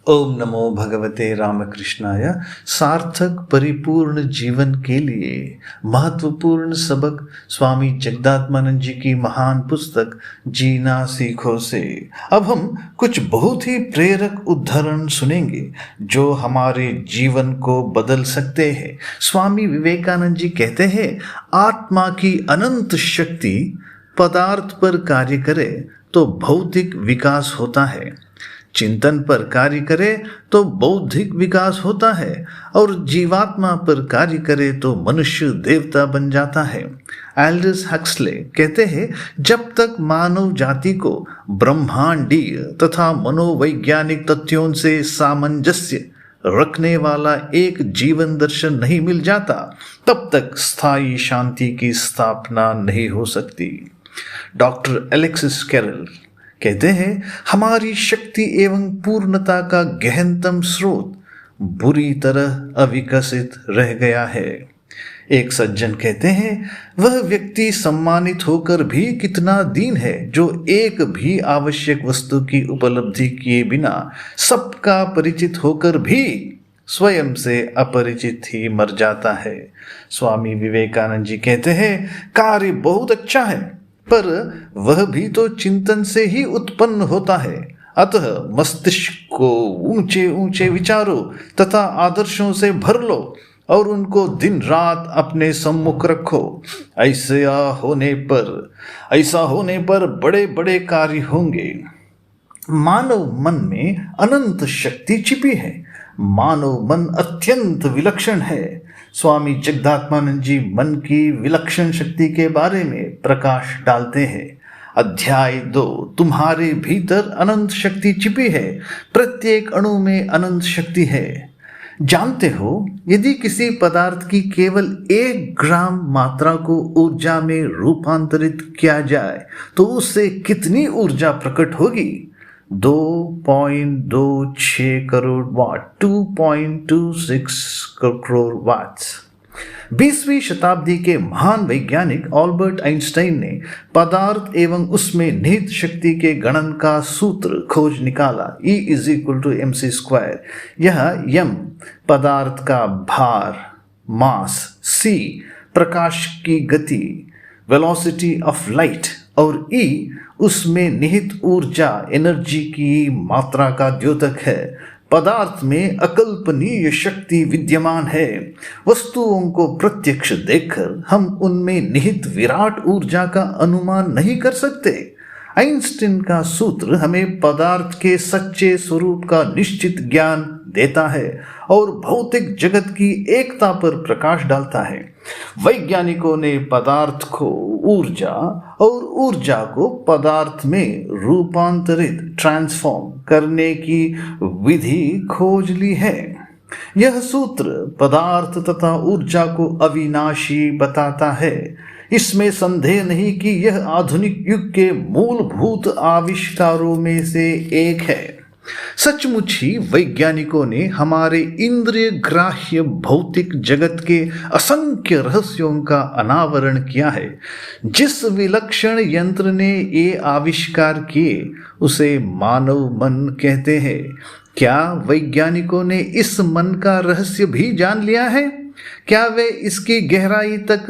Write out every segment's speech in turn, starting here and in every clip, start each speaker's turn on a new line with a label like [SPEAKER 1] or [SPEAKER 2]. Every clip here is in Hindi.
[SPEAKER 1] ओम नमो भगवते रामकृष्णाय। सार्थक परिपूर्ण जीवन के लिए महत्वपूर्ण सबक स्वामी जगदात्मानंद जी की महान पुस्तक जीना सीखो से अब हम कुछ बहुत ही प्रेरक उद्धरण सुनेंगे जो हमारे जीवन को बदल सकते हैं। स्वामी विवेकानंद जी कहते हैं, आत्मा की अनंत शक्ति पदार्थ पर कार्य करे तो भौतिक विकास होता है, चिंतन पर कार्य करे तो बौद्धिक विकास होता है और जीवात्मा पर कार्य करे तो मनुष्य देवता बन जाता है। एल्डस हक्सले कहते हैं, जब तक मानव जाति को ब्रह्मांडीय तथा मनोवैज्ञानिक तथ्यों से सामंजस्य रखने वाला एक जीवन दर्शन नहीं मिल जाता, तब तक स्थायी शांति की स्थापना नहीं हो सकती। डॉक्टर एलेक्सिस कैरल कहते हैं, हमारी शक्ति एवं पूर्णता का गहनतम स्रोत बुरी तरह अविकसित रह गया है। एक सज्जन कहते हैं, वह व्यक्ति सम्मानित होकर भी कितना दीन है जो एक भी आवश्यक वस्तु की उपलब्धि किए बिना सबका परिचित होकर भी स्वयं से अपरिचित ही मर जाता है। स्वामी विवेकानंद जी कहते हैं, कार्य बहुत अच्छा है पर वह भी तो चिंतन से ही उत्पन्न होता है। अतः मस्तिष्क को ऊंचे ऊंचे विचारों तथा आदर्शों से भर लो और उनको दिन रात अपने सम्मुख रखो। ऐसा होने पर बड़े बड़े कार्य होंगे। मानव मन में अनंत शक्ति छिपी है। मानव मन अत्यंत विलक्षण है। स्वामी जगदात्मानंद जी मन की विलक्षण शक्ति के बारे में प्रकाश डालते हैं। अध्याय 2, तुम्हारे भीतर अनंत शक्ति छिपी है। प्रत्येक अणु में अनंत शक्ति है। जानते हो, यदि किसी पदार्थ की केवल 1 ग्राम मात्रा को ऊर्जा में रूपांतरित किया जाए तो उससे कितनी ऊर्जा प्रकट होगी? 2.26 करोड़ वाट, 2.26 करोड़ वाट्स। 20वीं शताब्दी के महान वैज्ञानिक अल्बर्ट आइंस्टाइन ने पदार्थ एवं उसमें निहित शक्ति के गणन का सूत्र खोज निकाला। E = mc²। यह m पदार्थ का भार, मास, c प्रकाश की गति, वेलोसिटी ऑफ लाइट और E उसमें निहित ऊर्जा, एनर्जी की मात्रा का द्योतक है। पदार्थ में अकल्पनीय शक्ति विद्यमान है। वस्तुओं को प्रत्यक्ष देखकर हम उनमें निहित विराट ऊर्जा का अनुमान नहीं कर सकते। आइंस्टीन का सूत्र हमें पदार्थ के सच्चे स्वरूप का निश्चित ज्ञान देता है और भौतिक जगत की एकता पर प्रकाश डालता है। वैज्ञानिकों ने पदार्थ को ऊर्जा और ऊर्जा को पदार्थ में रूपांतरित, ट्रांसफॉर्म करने की विधि खोज ली है। यह सूत्र पदार्थ तथा ऊर्जा को अविनाशी बताता है। इसमें संदेह नहीं कि यह आधुनिक युग के मूलभूत आविष्कारों में से एक है। सचमुच ही वैज्ञानिकों ने हमारे इंद्रिय ग्राह्य भौतिक जगत के असंख्य रहस्यों का अनावरण किया है। जिस विलक्षण यंत्र ने ये आविष्कार किए उसे मानव मन कहते हैं। क्या वैज्ञानिकों ने इस मन का रहस्य भी जान लिया है? क्या वे इसकी गहराई तक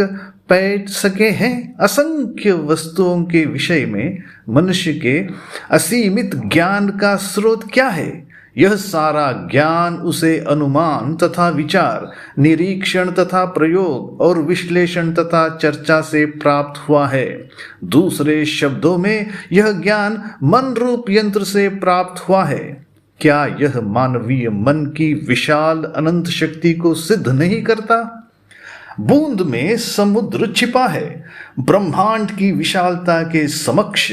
[SPEAKER 1] पैठ सके हैं? असंख्य वस्तुओं के विषय में मनुष्य के असीमित ज्ञान का स्रोत क्या है? यह सारा ज्ञान उसे अनुमान तथा विचार, निरीक्षण तथा प्रयोग और विश्लेषण तथा चर्चा से प्राप्त हुआ है। दूसरे शब्दों में, यह ज्ञान मन रूप यंत्र से प्राप्त हुआ है। क्या यह मानवीय मन की विशाल अनंत शक्ति को सिद्ध नहीं करता? बूंद में समुद्र छिपा है। ब्रह्मांड की विशालता के समक्ष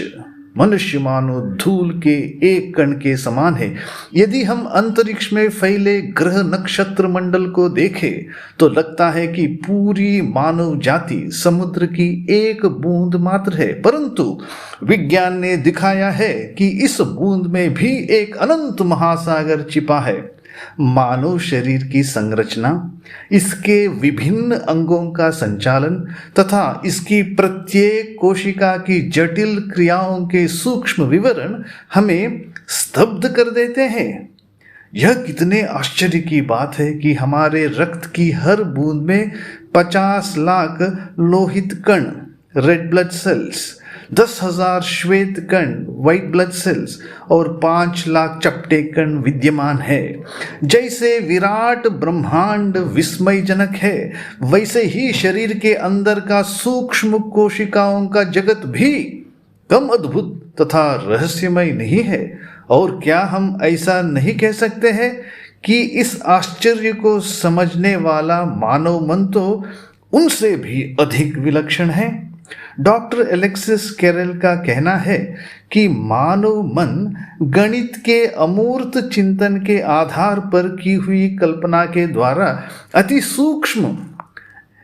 [SPEAKER 1] मनुष्य मानो धूल के एक कण के समान है। यदि हम अंतरिक्ष में फैले ग्रह नक्षत्र मंडल को देखें तो लगता है कि पूरी मानव जाति समुद्र की एक बूंद मात्र है, परंतु विज्ञान ने दिखाया है कि इस बूंद में भी एक अनंत महासागर छिपा है। मानव शरीर की संरचना, इसके विभिन्न अंगों का संचालन तथा इसकी प्रत्येक कोशिका की जटिल क्रियाओं के सूक्ष्म विवरण हमें स्तब्ध कर देते हैं। यह कितने आश्चर्य की बात है कि हमारे रक्त की हर बूंद में 50 लाख लोहित कण रेड ब्लड सेल्स, 10,000 श्वेत कण व्हाइट ब्लड सेल्स और 5 लाख चपटे कण विद्यमान है। जैसे विराट ब्रह्मांड विस्मयजनक है, वैसे ही शरीर के अंदर का सूक्ष्म कोशिकाओं का जगत भी कम अद्भुत तथा रहस्यमय नहीं है। और क्या हम ऐसा नहीं कह सकते हैं कि इस आश्चर्य को समझने वाला मानव मन तो उनसे भी अधिक विलक्षण है। डॉक्टर एलेक्सिस कैरल का कहना है कि मानव मन गणित के अमूर्त चिंतन के आधार पर की हुई कल्पना के द्वारा अति सूक्ष्म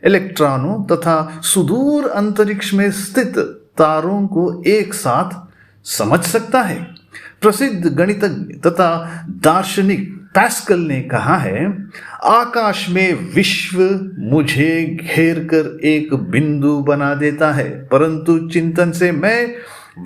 [SPEAKER 1] इलेक्ट्रॉनों तथा सुदूर अंतरिक्ष में स्थित तारों को एक साथ समझ सकता है। प्रसिद्ध गणितज्ञ तथा दार्शनिक पैस्कल ने कहा है, आकाश में विश्व मुझे घेर कर एक बिंदु बना देता है, परंतु चिंतन से मैं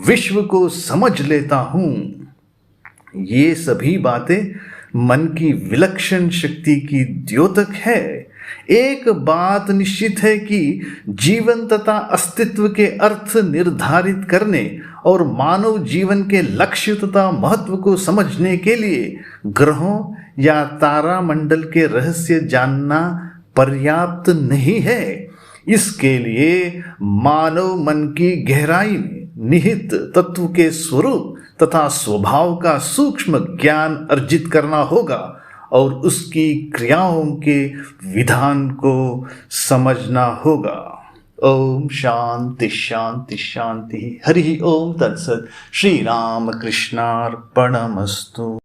[SPEAKER 1] विश्व को समझ लेता हूं। ये सभी बातें मन की विलक्षण शक्ति की द्योतक है। एक बात निश्चित है कि जीवन तथा अस्तित्व के अर्थ निर्धारित करने और मानव जीवन के लक्ष्य तथा महत्व को समझने के लिए ग्रहों या तारामंडल के रहस्य जानना पर्याप्त नहीं है। इसके लिए मानव मन की गहराई में निहित तत्व के स्वरूप तथा स्वभाव का सूक्ष्म ज्ञान अर्जित करना होगा और उसकी क्रियाओं के विधान को समझना होगा। ओम शांति शांति शांति। हरि ओम तत्सत। श्री राम कृष्णार्पणमस्तु।